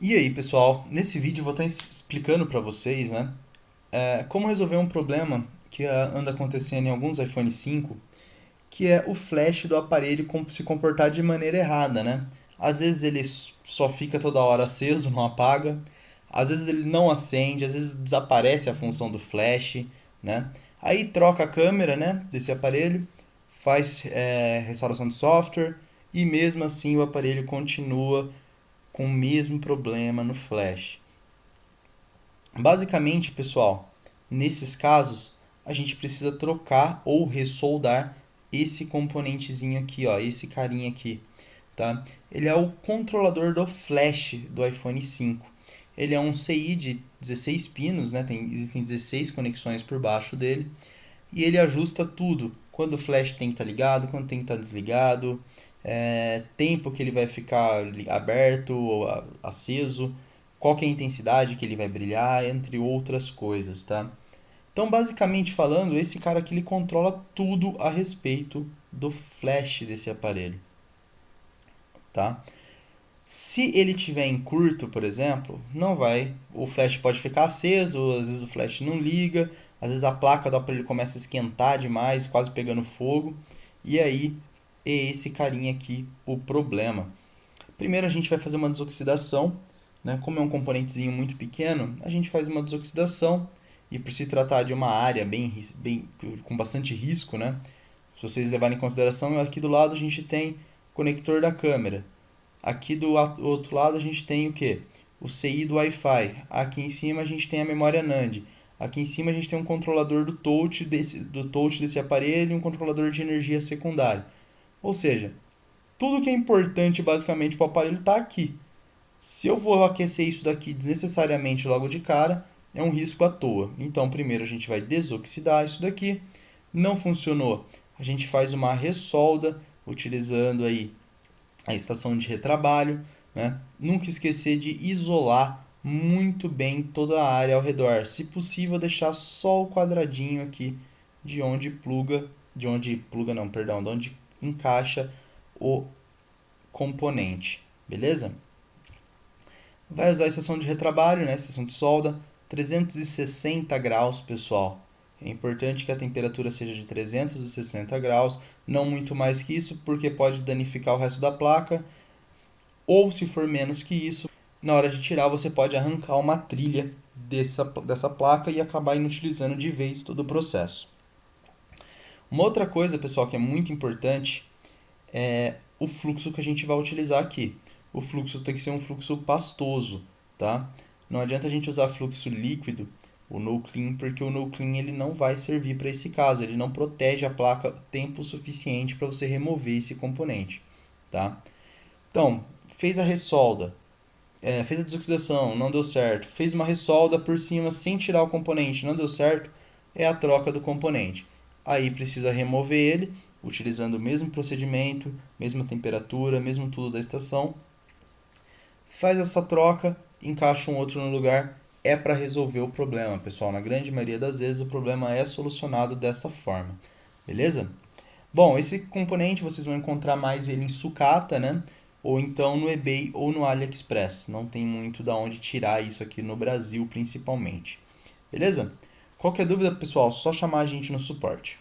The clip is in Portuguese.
E aí, pessoal, nesse vídeo eu vou estar explicando para vocês, né, como resolver um problema que anda acontecendo em alguns iPhone 5, que é o flash do aparelho se comportar de maneira errada, né? Às vezes ele só fica toda hora aceso, não apaga. Às vezes ele não acende, às vezes desaparece a função do flash, né? Aí troca a câmera, né, desse aparelho, faz restauração de software e mesmo assim o aparelho continua com o mesmo problema no flash. Basicamente, pessoal, nesses casos, a gente precisa trocar ou ressoldar esse componentezinho aqui, ó, esse carinha aqui, tá? Ele é o controlador do flash do iPhone 5. Ele é um CI de 16 pinos, né? Existem 16 conexões por baixo dele e ele ajusta tudo. Quando o flash tem que estar ligado, quando tem que estar desligado, tempo que ele vai ficar aberto ou aceso, qual que é a intensidade que ele vai brilhar, entre outras coisas, tá? Então, basicamente falando, esse cara aqui ele controla tudo a respeito do flash desse aparelho, tá? Se ele tiver em curto, por exemplo, não vai, o flash pode ficar aceso, às vezes o flash não liga, às vezes a placa do aparelho começa a esquentar demais, quase pegando fogo, e aí é esse carinha aqui o problema. Primeiro a gente vai fazer uma desoxidação, né? Como é um componentezinho muito pequeno, a gente faz uma desoxidação e por se tratar de uma área bem com bastante risco, né? Se vocês levarem em consideração, aqui do lado a gente tem o conector da câmera. Aqui do outro lado a gente tem o que? O CI do Wi-Fi. Aqui em cima a gente tem a memória NAND. Aqui em cima a gente tem um controlador do touch desse aparelho e um controlador de energia secundário. Ou seja, tudo que é importante basicamente para o aparelho está aqui. Se eu vou aquecer isso daqui desnecessariamente logo de cara, é um risco à toa. Então, primeiro a gente vai desoxidar isso daqui. Não funcionou, a gente faz uma ressolda utilizando aí a estação de retrabalho, né? Nunca esquecer de isolar muito bem toda a área ao redor. Se possível, deixar só o quadradinho aqui de onde encaixa o componente, beleza? Vai usar a estação de retrabalho, né? Estação de solda, 360 graus, pessoal. É importante que a temperatura seja de 360 graus, não muito mais que isso, porque pode danificar o resto da placa, ou se for menos que isso, na hora de tirar você pode arrancar uma trilha dessa placa e acabar inutilizando de vez todo o processo. Uma outra coisa, pessoal, que é muito importante é o fluxo que a gente vai utilizar aqui. O fluxo tem que ser um fluxo pastoso, tá? Não adianta a gente usar fluxo líquido, o no clean, porque o no clean ele não vai servir para esse caso, ele não protege a placa tempo suficiente para você remover esse componente, tá? Então, fez a ressolda, fez a desoxidação, não deu certo, fez uma ressolda por cima sem tirar o componente, não deu certo, é a troca do componente. Aí precisa remover ele, utilizando o mesmo procedimento, mesma temperatura, mesmo tudo da estação. Faz essa troca, encaixa um outro no lugar, é para resolver o problema, pessoal. Na grande maioria das vezes o problema é solucionado dessa forma, beleza? Bom, esse componente vocês vão encontrar mais ele em sucata, né? Ou então no eBay ou no AliExpress. Não tem muito da onde tirar isso aqui no Brasil, principalmente. Beleza? Qualquer dúvida, pessoal, só chamar a gente no suporte.